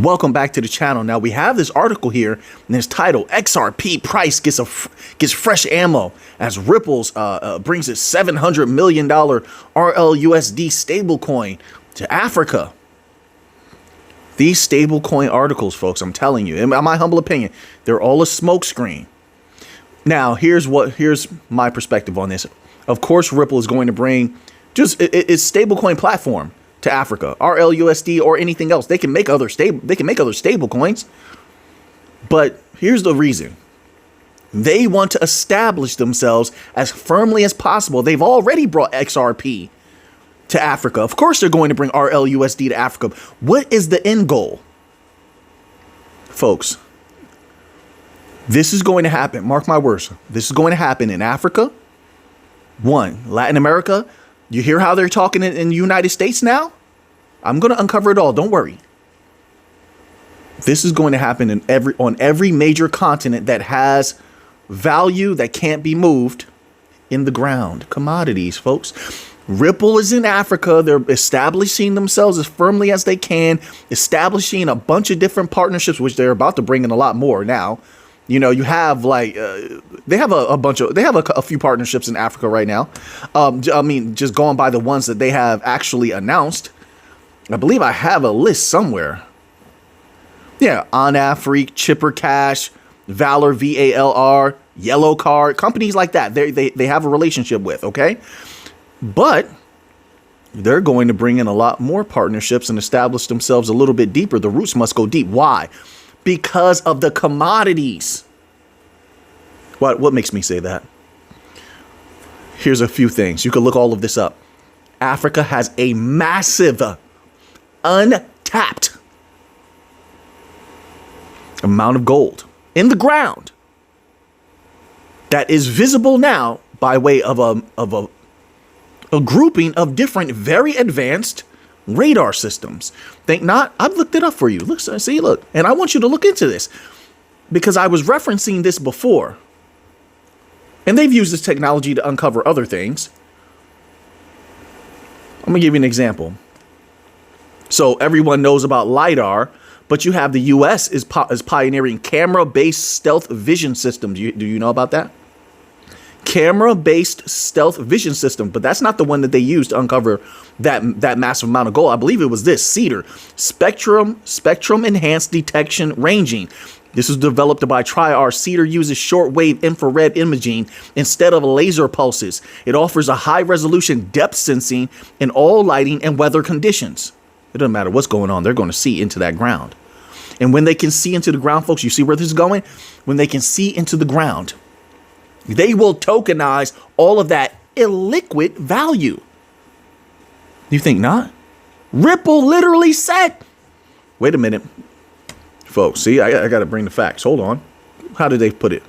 Welcome back to the channel. Now we have this article here, and it's titled XRP price gets fresh ammo as Ripple's brings its $700 million RLUSD stablecoin to Africa. These stablecoin articles, folks, I'm telling you, in my humble opinion, they're all a smokescreen. Now, here's my perspective on this. Of course, Ripple is going to bring just its stablecoin platform to Africa, RLUSD or anything else. They can make other stable coins. But here's the reason. They want to establish themselves as firmly as possible. They've already brought XRP to Africa. Of course, they're going to bring RLUSD to Africa. What is the end goal? Folks, this is going to happen. Mark my words. This is going to happen in Africa. Latin America. You hear how they're talking in the United States now? I'm going to uncover it all. Don't worry. This is going to happen on every major continent that has value that can't be moved in the ground. Commodities, folks. Ripple is in Africa. They're establishing themselves as firmly as they can, establishing a bunch of different partnerships, which they're about to bring in a lot more now. You know, you have like they have a few partnerships in Africa right now. I mean, just going by the ones that they have actually announced. I believe I have a list somewhere. Yeah, OnAfrique, Chipper Cash, Valor, VALR, Yellow Card, companies like that. They have a relationship with, okay? But they're going to bring in a lot more partnerships and establish themselves a little bit deeper. The roots must go deep. Why? Because of the commodities. What makes me say that? Here's a few things. You can look all of this up. Africa has a massive, untapped amount of gold in the ground that is visible now by way of a grouping of different, very advanced radar systems. Think not. I've looked it up for you. Look, see, look. And I want you to look into this because I was referencing this before. And they've used this technology to uncover other things. I'm going to give you an example. So everyone knows about LiDAR, but you have the U.S. is pioneering camera-based stealth vision systems. Do you know about that? Camera-based stealth vision system, but that's not the one that they used to uncover that massive amount of gold. I believe it was this CEDAR, spectrum enhanced detection ranging. This was developed by Tri-R. CEDAR uses shortwave infrared imaging instead of laser pulses. It offers a high resolution depth sensing in all lighting and weather conditions. It doesn't matter what's going on. They're going to see into that ground. And when they can see into the ground, folks, you see where this is going? When they can see into the ground, they will tokenize all of that illiquid value. You think not? Ripple literally said, wait a minute, folks. See, I got to bring the facts. Hold on. How did they put it?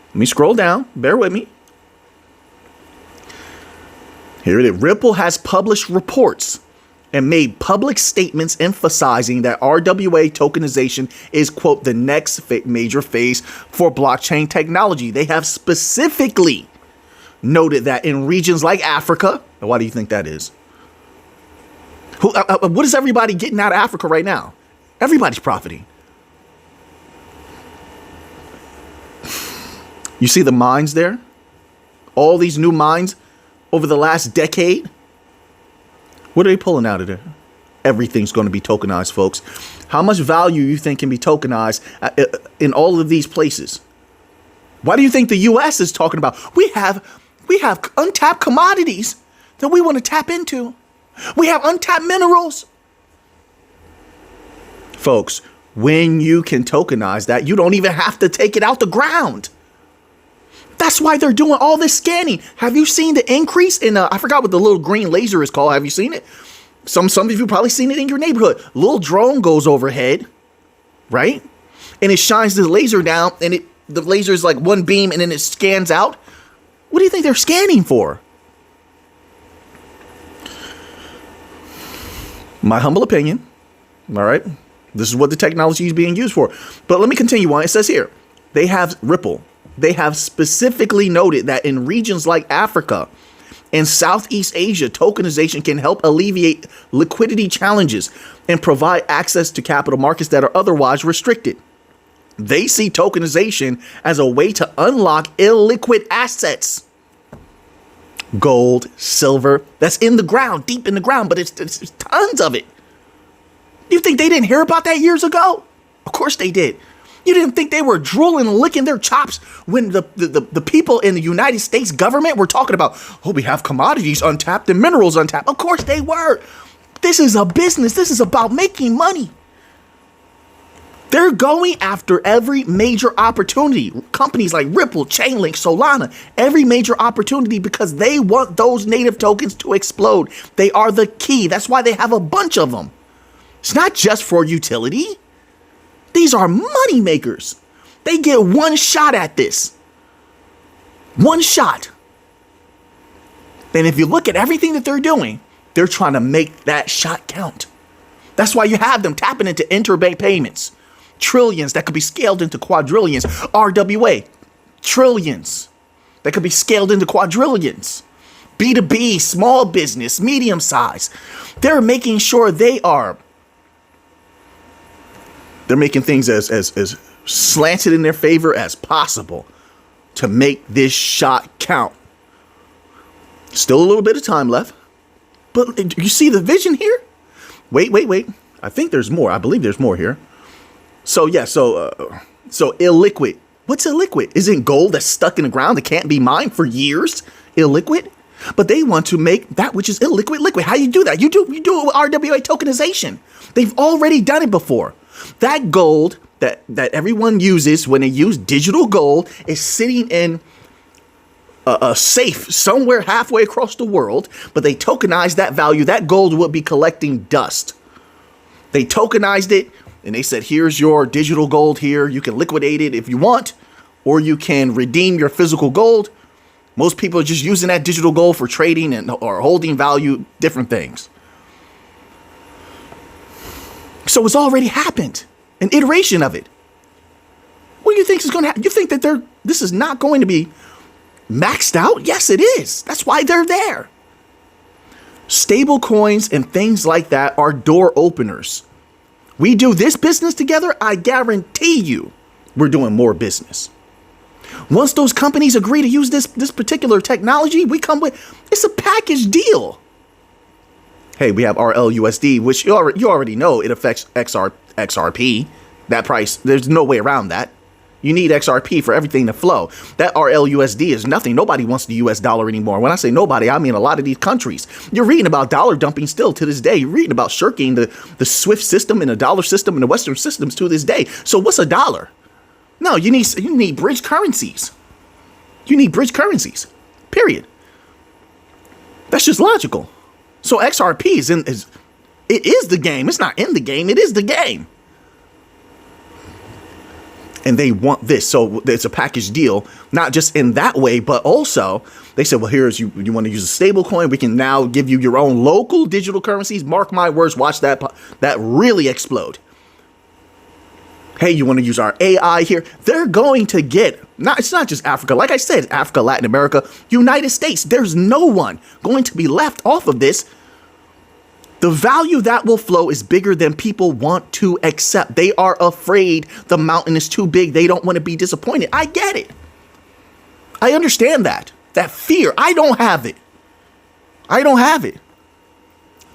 Let me scroll down. Bear with me. Here it is. Ripple has published reports and made public statements emphasizing that RWA tokenization is, quote, the next major phase for blockchain technology. They have specifically noted that in regions like Africa, why do you think that is? What is everybody getting out of Africa right now? Everybody's profiting. You see the mines there? All these new mines over the last decade? What are they pulling out of there? Everything's going to be tokenized, folks. How much value you think can be tokenized in all of these places? Why do you think the U.S. is talking about? We have untapped commodities that we want to tap into. We have untapped minerals. Folks, when you can tokenize that, you don't even have to take it out the ground. That's why they're doing all this scanning. Have you seen the increase in, I forgot what the little green laser is called. Have you seen it? Some of you probably seen it in your neighborhood. Little drone goes overhead, right? And it shines the laser down and the laser is like one beam and then it scans out. What do you think they're scanning for? My humble opinion. All right. This is what the technology is being used for. But let me continue on. It says here, they have Ripple. They have specifically noted that in regions like Africa, In Southeast Asia, tokenization can help alleviate liquidity challenges and provide access to capital markets that are otherwise restricted. They see tokenization as a way to unlock illiquid assets. Gold, silver, that's in the ground, deep in the ground, but it's tons of it. You think they didn't hear about that years ago? Of course they did. You didn't think they were drooling and licking their chops when the people in the United States government were talking about, oh, we have commodities untapped and minerals untapped. Of course they were. This is a business. This is about making money. They're going after every major opportunity. Companies like Ripple, Chainlink, Solana, every major opportunity because they want those native tokens to explode. They are the key. That's why they have a bunch of them. It's not just for utility. These are money makers. They get one shot at this. One shot. And if you look at everything that they're doing, they're trying to make that shot count. That's why you have them tapping into interbank payments. Trillions that could be scaled into quadrillions. RWA, trillions that could be scaled into quadrillions. B2B, small business, medium size. They're making sure they're making things as slanted in their favor as possible to make this shot count. Still a little bit of time left. But you see the vision here? Wait. I think there's more. I believe there's more here. So yeah, so illiquid. What's illiquid? Isn't gold that's stuck in the ground that can't be mined for years illiquid? But they want to make that which is illiquid liquid. How you do that? You do it with RWA tokenization. They've already done it before. That gold that everyone uses when they use digital gold is sitting in a safe somewhere halfway across the world, but they tokenized that value. That gold would be collecting dust. They tokenized it. And they said, here's your digital gold here. You can liquidate it if you want, or you can redeem your physical gold. Most people are just using that digital gold for trading or holding value, different things. So it's already happened, an iteration of it. What do you think is going to happen? You think that this is not going to be maxed out? Yes, it is. That's why they're there. Stable coins and things like that are door openers. We do this business together, I guarantee you we're doing more business. Once those companies agree to use this particular technology, we come with, it's a package deal. Hey, we have RLUSD, which you already know it affects XRP. That price, there's no way around that. You need XRP for everything to flow. That RLUSD is nothing. Nobody wants the US dollar anymore. When I say nobody, I mean a lot of these countries. You're reading about dollar dumping still to this day. You're reading about shirking the SWIFT system and the dollar system and the Western systems to this day. So what's a dollar? No, you need bridge currencies. You need bridge currencies, period. That's just logical. So XRP it is the game. It's not in the game. It is the game. And they want this. So it's a package deal, not just in that way, but also they said, well, here's you want to use a stable coin. We can now give you your own local digital currencies. Mark my words, watch that really explode. Hey, you want to use our AI here? They're going to it's not just Africa. Like I said, Africa, Latin America, United States. There's no one going to be left off of this. The value that will flow is bigger than people want to accept. They are afraid the mountain is too big. They don't want to be disappointed. I get it. I understand that. That fear. I don't have it.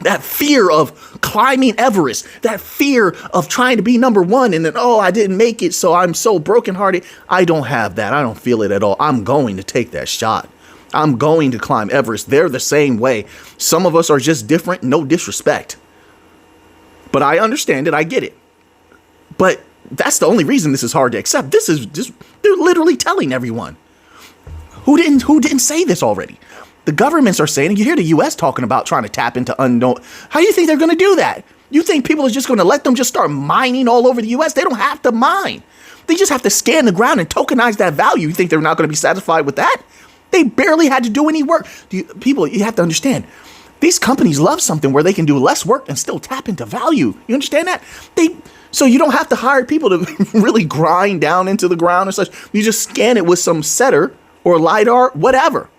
That fear of climbing Everest. That fear of trying to be number one and then, oh, I didn't make it, so I'm so brokenhearted. I don't have that. I don't feel it at all. I'm going to take that shot. I'm going to climb Everest. They're the same way. Some of us are just different. No disrespect. But I understand it. I get it. But that's the only reason this is hard to accept. This is just, they're literally telling everyone. Who didn't say this already? The governments are saying, and you hear the US talking about trying to tap into unknown. How do you think they're going to do that? You think people are just going to let them just start mining all over the US? They don't have to mine. They just have to scan the ground and tokenize that value. You think they're not going to be satisfied with that? They barely had to do any work. People, you have to understand, these companies love something where they can do less work and still tap into value. You understand that? So you don't have to hire people to really grind down into the ground and such. You just scan it with some setter or LiDAR, whatever.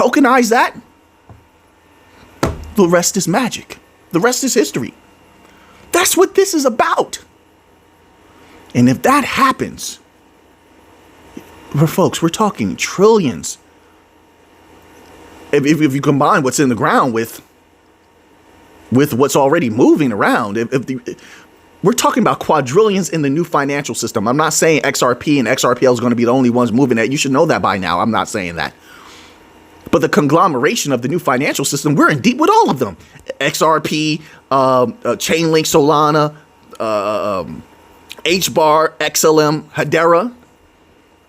tokenize that, the rest is magic. The rest is history. That's what this is about. And if that happens, folks, we're talking trillions. If you combine what's in the ground with what's already moving around, we're talking about quadrillions in the new financial system. I'm not saying XRP and XRPL is going to be the only ones moving that. You should know that by now. I'm not saying that. But the conglomeration of the new financial system, we're in deep with all of them. XRP, Chainlink, Solana, HBAR, XLM, Hedera,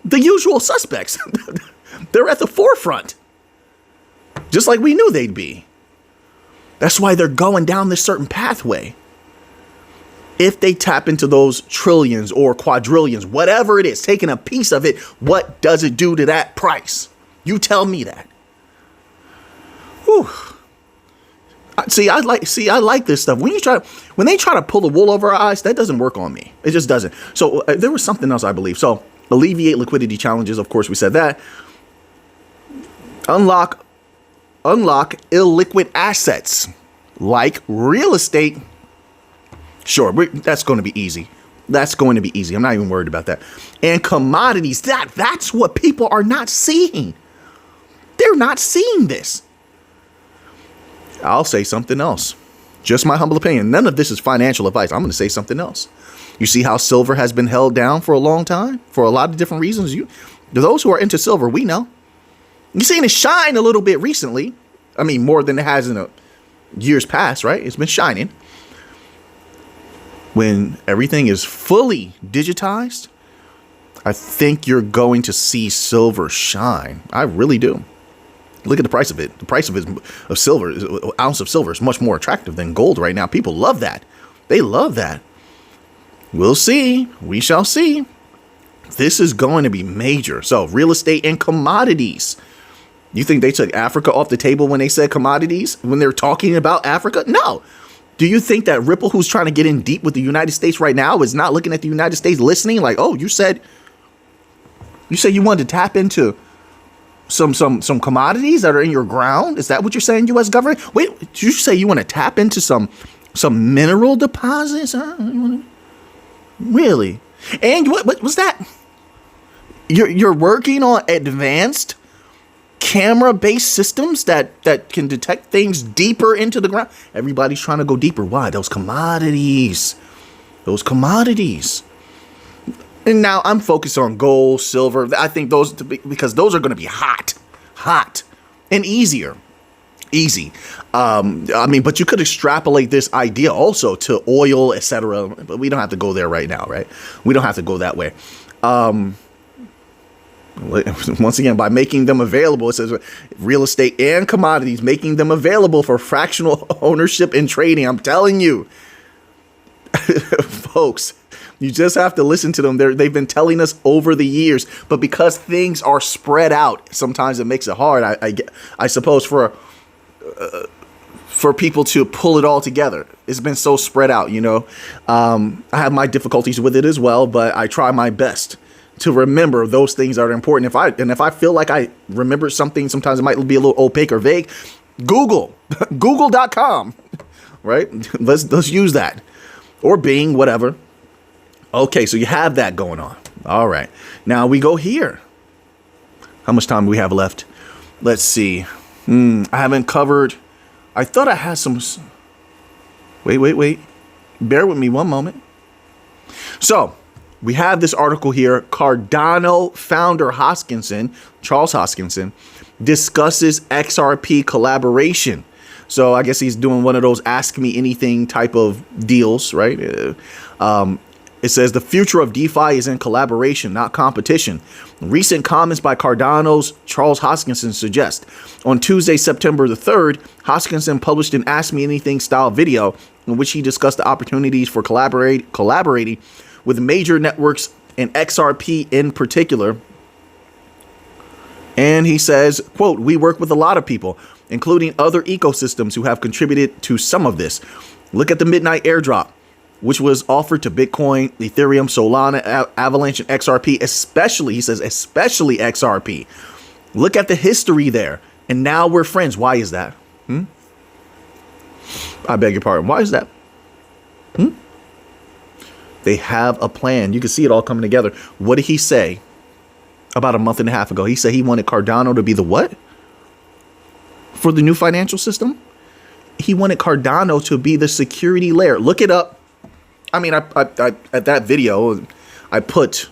the usual suspects. They're at the forefront, just like we knew they'd be. That's why they're going down this certain pathway. If they tap into those trillions or quadrillions, whatever it is, taking a piece of it, what does it do to that price? You tell me that. Whew. I like this stuff. When they try to pull the wool over our eyes, that doesn't work on me. It just doesn't. So there was something else, I believe. So alleviate liquidity challenges. Of course, we said that. Unlock illiquid assets like real estate. Sure, that's going to be easy. That's going to be easy. I'm not even worried about that. And commodities. That's what people are not seeing. They're not seeing this. I'll say something else. Just my humble opinion. None of this is financial advice. I'm going to say something else. You see how silver has been held down for a long time for a lot of different reasons. Those who are into silver, we know. You're seeing it shine a little bit recently. I mean, more than it has in years past, right? It's been shining. When everything is fully digitized, I think you're going to see silver shine. I really do. Look at the price of it. The price of silver, an ounce of silver is much more attractive than gold right now. People love that. They love that. We'll see. We shall see. This is going to be major. So real estate and commodities. You think they took Africa off the table when they said commodities, when they're talking about Africa? No. Do you think that Ripple, who's trying to get in deep with the United States right now, is not looking at the United States listening? Like, oh, you said you wanted to tap into some commodities that are in your ground? Is that what you're saying, U.S. government? Wait, did you say you want to tap into some mineral deposits? Really? And what was that? You're working on advanced camera-based systems that can detect things deeper into the ground. Everybody's trying to go deeper. Why? Those commodities. And now I'm focused on gold, silver. I think those, because those are going to be hot and easy. But you could extrapolate this idea also to oil, etc. But we don't have to go there right now, right? We don't have to go that way. Once again, by making them available, it says real estate and commodities, making them available for fractional ownership and trading. I'm telling you, folks, you just have to listen to them. They've been telling us over the years, but because things are spread out, sometimes it makes it hard. I suppose for people to pull it all together. It's been so spread out, I have my difficulties with it as well, but I try my best to remember those things that are important. If I feel like I remember something, sometimes it might be a little opaque or vague. Google.com, right? Let's use that, or Bing, whatever. Okay, so you have that going on. All right, now we go here. How much time do we have left? Let's see. I haven't covered. I thought I had some. Wait. Bear with me one moment. So we have this article here. Cardano founder Charles Hoskinson, discusses XRP collaboration. So I guess he's doing one of those ask me anything type of deals, right? It says the future of DeFi is in collaboration, not competition. Recent comments by Cardano's Charles Hoskinson suggest. On Tuesday, September the 3rd, Hoskinson published an Ask Me Anything style video in which he discussed the opportunities for collaborating with major networks and XRP in particular. And he says, quote, "We work with a lot of people, including other ecosystems who have contributed to some of this. Look at the midnight airdrop, which was offered to Bitcoin, Ethereum, Solana, Avalanche, and XRP, especially XRP. Look at the history there. And now we're friends. Why is that? I beg your pardon. Why is that? They have a plan. You can see it all coming together. What did he say about a month and a half ago? He said he wanted Cardano to be the what? For the new financial system? He wanted Cardano to be the security layer. Look it up. I mean, I at that video, I put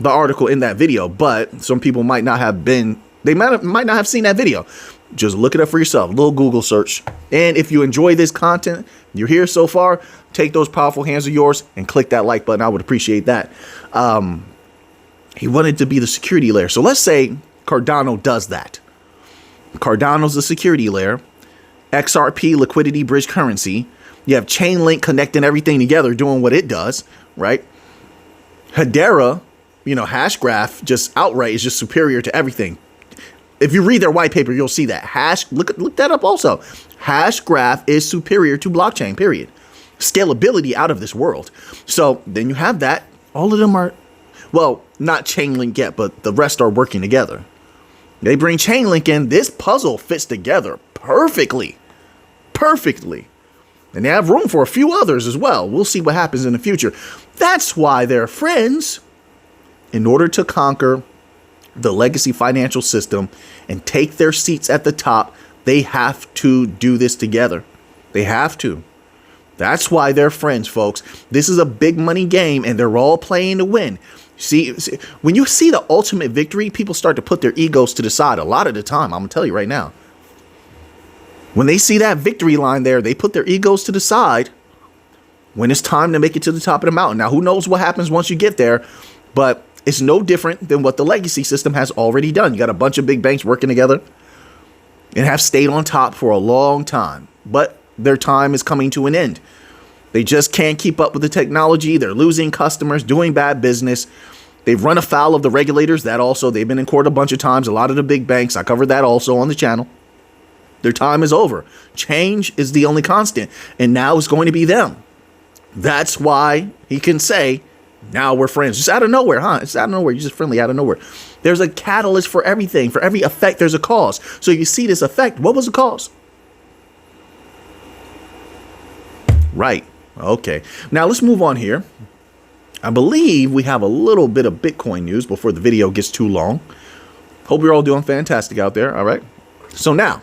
the article in that video, but some people might not have been, they might not have seen that video. Just look it up for yourself. A little Google search. And if you enjoy this content, you're here so far, take those powerful hands of yours and click that like button. I would appreciate that. He wanted to be the security layer. So let's say Cardano does that. Cardano's the security layer. XRP, liquidity bridge currency. You have Chainlink connecting everything together, doing what it does, right? Hedera, Hashgraph just outright is just superior to everything. If you read their white paper, you'll see that. Look that up also. Hashgraph is superior to blockchain, period. Scalability out of this world. So then you have that. All of them are, well, not Chainlink yet, but the rest are working together. They bring Chainlink in. This puzzle fits together perfectly. Perfectly. And they have room for a few others as well. We'll see what happens in the future. That's why they're friends. In order to conquer the legacy financial system and take their seats at the top, they have to do this together. They have to. That's why they're friends, folks. This is a big money game and they're all playing to win. See, when you see the ultimate victory, people start to put their egos to the side a lot of the time. I'm going to tell you right now. When they see that victory line there, they put their egos to the side when it's time to make it to the top of the mountain. Now, who knows what happens once you get there, but it's no different than what the legacy system has already done. You got a bunch of big banks working together and have stayed on top for a long time, but their time is coming to an end. They just can't keep up with the technology. They're losing customers, doing bad business. They've run afoul of the regulators. That also, they've been in court a bunch of times. A lot of the big banks, I covered that also on the channel. Their time is over. Change is the only constant. And now it's going to be them. That's why he can say, now we're friends. Just out of nowhere, huh? It's out of nowhere. You're just friendly out of nowhere. There's a catalyst for everything. For every effect, there's a cause. So you see this effect. What was the cause? Right. Okay. Now let's move on here. I believe we have a little bit of Bitcoin news before the video gets too long. Hope you're all doing fantastic out there. All right. So now,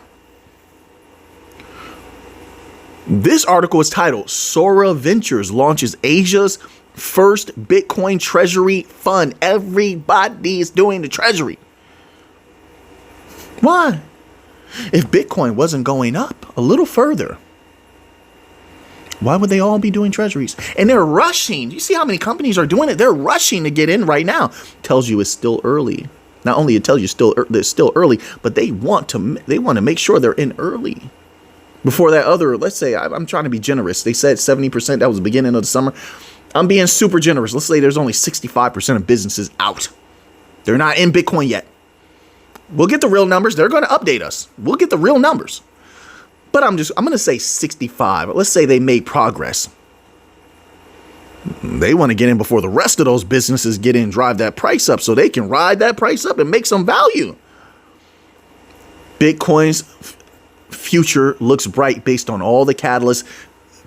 this article is titled Sora Ventures launches Asia's first Bitcoin treasury fund. Everybody is doing the treasury. Why? If Bitcoin wasn't going up a little further, why would they all be doing treasuries? And they're rushing. You see how many companies are doing it? They're rushing to get in right now. Tells you it's still early. Not only it tells you it's still early, but they want to make sure they're in early. Before that other, let's say, I'm trying to be generous. They said 70%. That was the beginning of the summer. I'm being super generous. Let's say there's only 65% of businesses out. They're not in Bitcoin yet. We'll get the real numbers. They're going to update us. We'll get the real numbers. But I'm going to say 65. Let's say they made progress. They want to get in before the rest of those businesses get in, drive that price up so they can ride that price up and make some value. Bitcoin's future looks bright based on all the catalysts,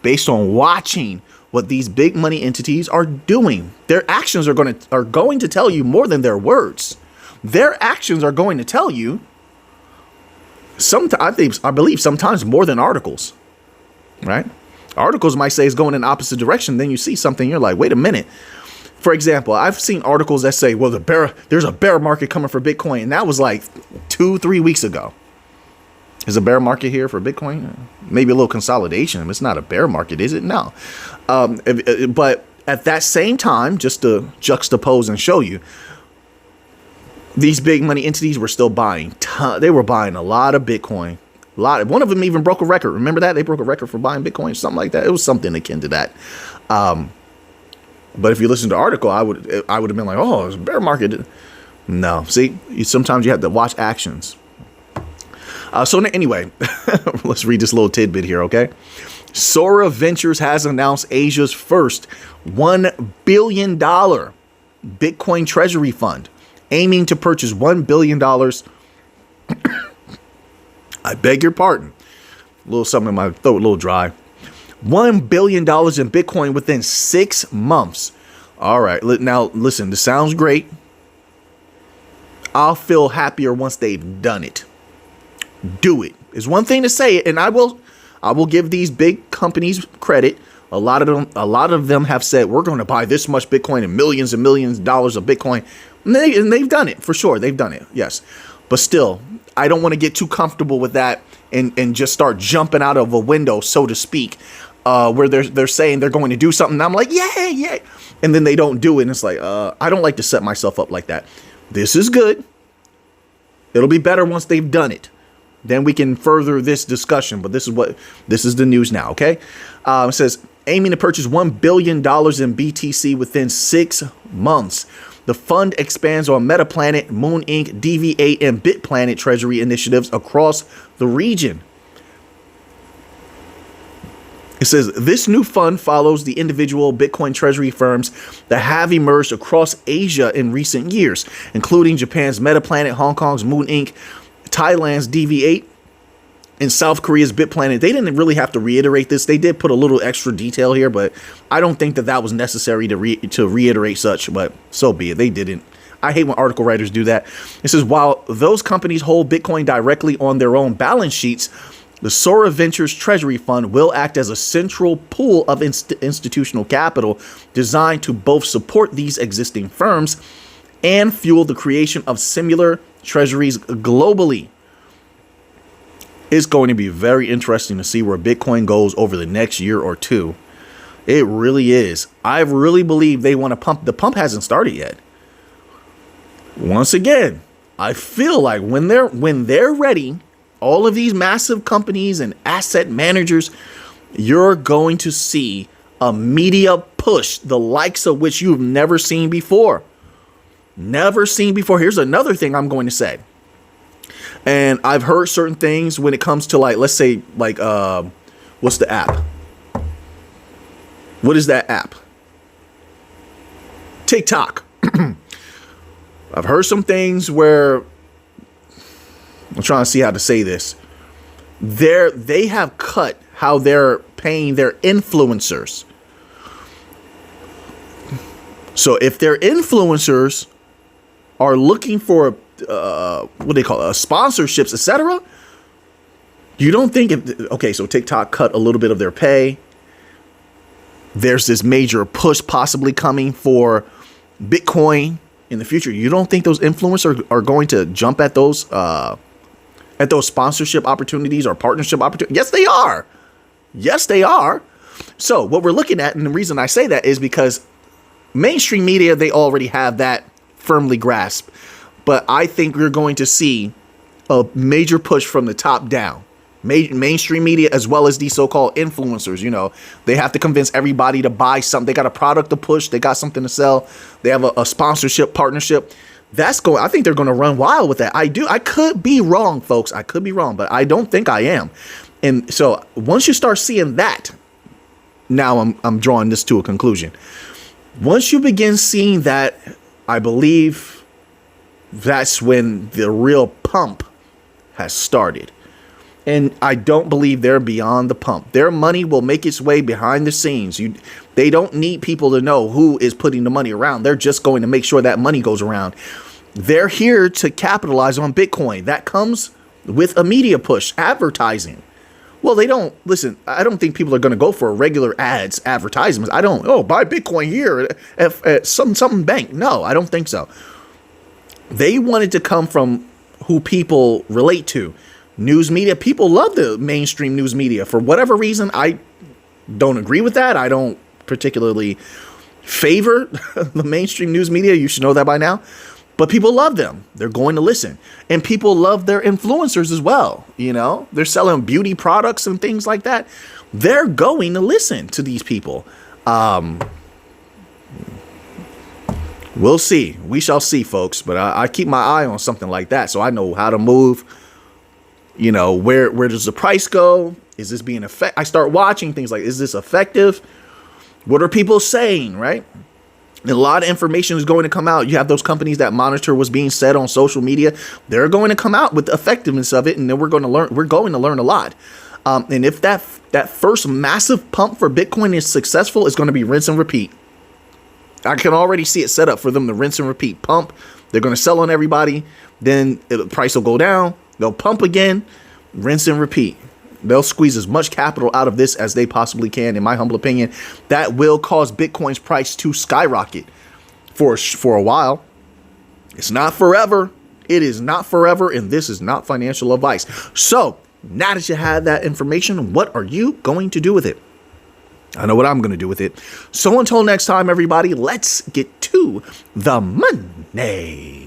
based on watching what these big money entities are doing. Their actions are going to tell you more than their words. Their actions are going to tell you, I believe sometimes more than articles, right? Articles might say it's going in the opposite direction. Then you see something, you're like, wait a minute. For example, I've seen articles that say, well, there's a bear market coming for Bitcoin. And that was like 2-3 weeks ago. Is a bear market here for Bitcoin? Maybe a little consolidation. It's not a bear market, is it? No. But at that same time, just to juxtapose and show you, these big money entities were still buying. They were buying a lot of Bitcoin. One of them even broke a record. Remember that? They broke a record for buying Bitcoin, something like that. It was something akin to that. But if you listen to the article, I would have been like, oh, it's a bear market. No. See, sometimes you have to watch actions. So anyway, let's read this little tidbit here, okay? Sora Ventures has announced Asia's first $1 billion Bitcoin treasury fund, aiming to purchase $1 billion I beg your pardon. A little something in my throat, a little dry. $1 billion in Bitcoin within 6 months. All right. Now, listen, this sounds great. I'll feel happier once they've done it. Do it. It's one thing to say it, and I will give these big companies credit. A lot of them have said, we're going to buy this much Bitcoin and millions of dollars of Bitcoin. And they've done it for sure. They've done it. Yes. But still, I don't want to get too comfortable with that and just start jumping out of a window, so to speak, where they're saying they're going to do something. And I'm like, yeah. And then they don't do it. And it's like, I don't like to set myself up like that. This is good. It'll be better once they've done it. Then we can further this discussion. But this is the news now. OK, it says aiming to purchase $1 billion in BTC within 6 months. The fund expands on MetaPlanet, Moon Inc., DV8, and BitPlanet treasury initiatives across the region. It says this new fund follows the individual Bitcoin treasury firms that have emerged across Asia in recent years, including Japan's MetaPlanet, Hong Kong's Moon Inc., Thailand's DV8, and South Korea's BitPlanet. They didn't really have to reiterate this. They did put a little extra detail here, but I don't think that was necessary to reiterate such, but so be it. They didn't. I hate when article writers do that. It says, while those companies hold Bitcoin directly on their own balance sheets, the Sora Ventures Treasury Fund will act as a central pool of institutional capital designed to both support these existing firms and fuel the creation of similar treasuries globally. It's going to be very interesting to see where Bitcoin goes over the next year or two. It really is. I really believe they want to pump. The pump hasn't started yet. Once again, I feel like when they're ready, all of these massive companies and asset managers, you're going to see a media push, the likes of which you've never seen before. Never seen before. Here's another thing I'm going to say. And I've heard certain things when it comes to, like, let's say, like, what's the app? What is that app? TikTok. I've heard some things where, I'm trying to see how to say this. They have cut how they're paying their influencers. So if their influencers are looking for what they call sponsorships, etc., you don't think so TikTok cut a little bit of their pay. There's this major push possibly coming for Bitcoin in the future. You don't think those influencers are going to jump at those sponsorship opportunities or partnership opportunities? Yes, they are. Yes, they are. So what we're looking at, and the reason I say that is because mainstream media, they already have that firmly grasped. But I think we're going to see a major push from the top down. Mainstream media, as well as these so-called influencers, they have to convince everybody to buy something. They got a product to push. They got something to sell. They have a sponsorship partnership. I think they're going to run wild with that. I could be wrong, folks. I could be wrong, but I don't think I am. And so once you start seeing that, now I'm drawing this to a conclusion. Once you begin seeing that, I believe that's when the real pump has started. And I don't believe they're beyond the pump. Their money will make its way behind the scenes. They don't need people to know who is putting the money around. They're just going to make sure that money goes around. They're here to capitalize on Bitcoin. That comes with a media push, advertising. Well, they don't listen. I don't think people are going to go for regular ads, advertisements. Buy Bitcoin here at some bank. No, I don't think so. They wanted to come from who people relate to. News media, people love the mainstream news media. For whatever reason, I don't agree with that. I don't particularly favor the mainstream news media. You should know that by now. But people love them. They're going to listen. And people love their influencers as well. They're selling beauty products and things like that. They're going to listen to these people. We'll see. We shall see, folks. But I keep my eye on something like that, so I know how to move. Where does the price go? Is this being effective? I start watching things like, is this effective? What are people saying, right? A lot of information is going to come out. You have those companies that monitor what's being said on social media. They're going to come out with the effectiveness of it, and then we're going to learn. We're going to learn a lot. And if that first massive pump for Bitcoin is successful, it's going to be rinse and repeat. I can already see it set up for them to rinse and repeat. Pump. They're going to sell on everybody. Then the price will go down. They'll pump again. Rinse and repeat. They'll squeeze as much capital out of this as they possibly can, in my humble opinion. That will cause Bitcoin's price to skyrocket for a while. It's not forever. It is not forever, and this is not financial advice. So, now that you have that information, what are you going to do with it? I know what I'm going to do with it. So until next time, everybody, let's get to the money.